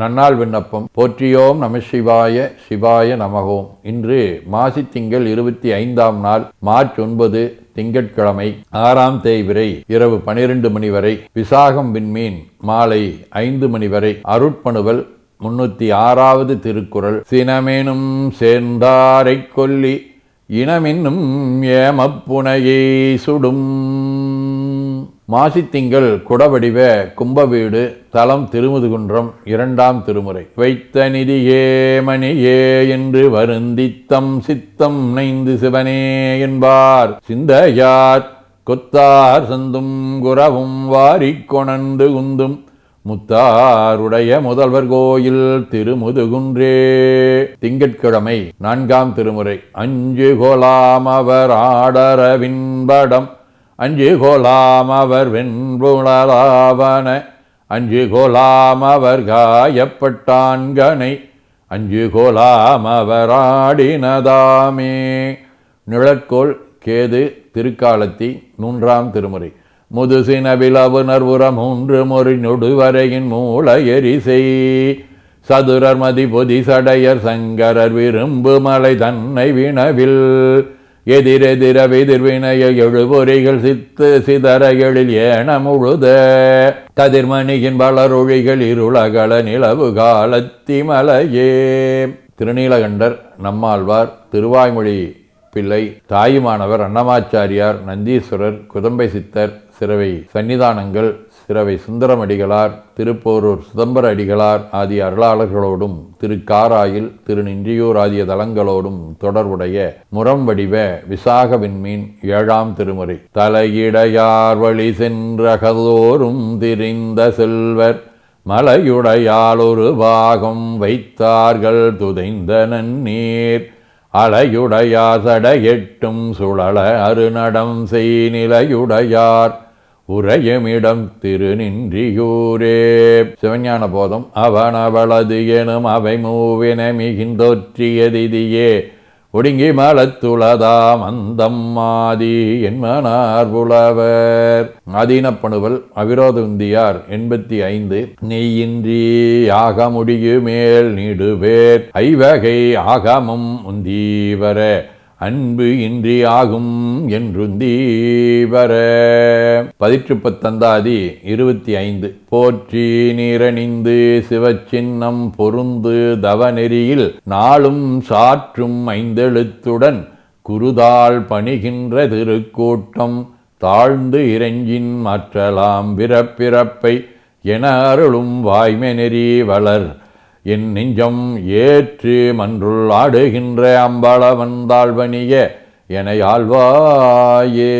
நன்னாள் விண்ணப்பம். போற்றியோம் நம சிவாய சிவாய நமகோம். இன்று மாசி திங்கள் 25ஆம் நாள், மார்ச் 9 திங்கட்கிழமை, 6ஆம் தேய்பிறை இரவு 12 மணி வரை, விசாகம் விண்மீன் மாலை 5 மணி வரை. அருட்பணுவல் 306வது திருக்குறள். சினமெனும் சேர்ந்தாரை கொல்லி இனமென்னும் ஏமப்புனையை சுடும். மாசித்திங்கள் குடவடிவ கும்பவீடு, தலம் திருமுதுகுன்றம், 2ஆம் திருமுறை. வைத்த நிதியே மணியே என்று வருந்தித்தம் சித்தம் நைந்து சிவனே என்பார் சிந்தையார் கொத்தார் சந்தும் குரவும் வாரிக் கொணர்ந்து குந்தும் முத்தாருடைய முதல்வர் கோயில் திருமுதுகுன்றே. திங்கட்கிழமை, 4ஆம் திருமுறை. அஞ்சு கோலாம் அவர் ஆடரவின்படம், அஞ்சு கோலாம் அவர் வெண்புணலாவன, அஞ்சு கோலாம் அவர் காயப்பட்டான்கனை, அஞ்சு கோலாம் அவர் ஆடினதாமே. நிழற்கோள் கேது, திருக்காலத்தி, 3ஆம் திருமுறை. முதுசின விளவுணர்வுற 3 மொழி நொடுவரையின் மூல எரிசை சதுரர் மதி பொதி சடையர் சங்கரர் விரும்பு மலை தன்னை வினவில் எதிரெதிர விதிர்வினைய எழுபொறிகள் சித்து சிதற எழில் ஏன முழுத கதிர்மணியின் வளரொழிகள் இருளகல நிலவு காலத்தி மலையே. திருநீலகண்டர், நம்மாழ்வார், திருவாய்மொழி பிள்ளை, தாயுமானவர் அன்னமாச்சாரியார், நந்தீஸ்வரர், குதம்பை சித்தர், சிறவை சன்னிதானங்கள், சிறவை சுந்தரமடிகளார், திருப்போரூர் சிதம்பர அடிகளார் ஆகிய அருளாளர்களோடும், திருக்காராயில், திருநின்றியூர் ஆகிய தலங்களோடும் தொடர்புடைய முறம் வடிவ விசாக விண்மீன் 7ஆம் திருமுறை. தலையிடையார் வழி சென்றகதோறும் திரிந்த செல்வர் மலையுடையால் ஒரு பாகம் வைத்தார்கள் துதைந்த நன்னீர் அலையுடையார் சடையெட்டும் சுழல அருநடம் செய் நிலையுடையார் உரையமிடம் திருநின்றியூரே. சிவஞான போதம். அவனவளது எனும் அவை மூவின மிகிந்தொற்றியதிதியே ஒடுங்கி மலத்துளதாம் அந்தம் ஆதி என்மனார் புலவர். ஆதீனப்பணுவல் அவிரோத உந்தியார் 85. நெய்யின்றி ஆக முடியுமேல் நீடுவேர் ஐவகை ஆகமும் உந்தீவர அன்பு இன்றி ஆகும் என்றுந்தீவர. 18 25. போற்றி நீரணிந்து சிவச்சின்னம் பொருந்து தவநெறியில் நாளும் சாற்றும் 5 எழுத்துடன் குருதாள் பணிகின்ற திருக்கூட்டம் தாழ்ந்து இறைஞ்சின் மாற்றலாம் பிறப்பிறப்பை என அருளும் வாய்மை நெறி வளர் என் நெஞ்சம் ஏற்று மன்றுள் ஆடுகின்ற அம்பளவன் தாழ்வணிய என ஆழ்வாயே.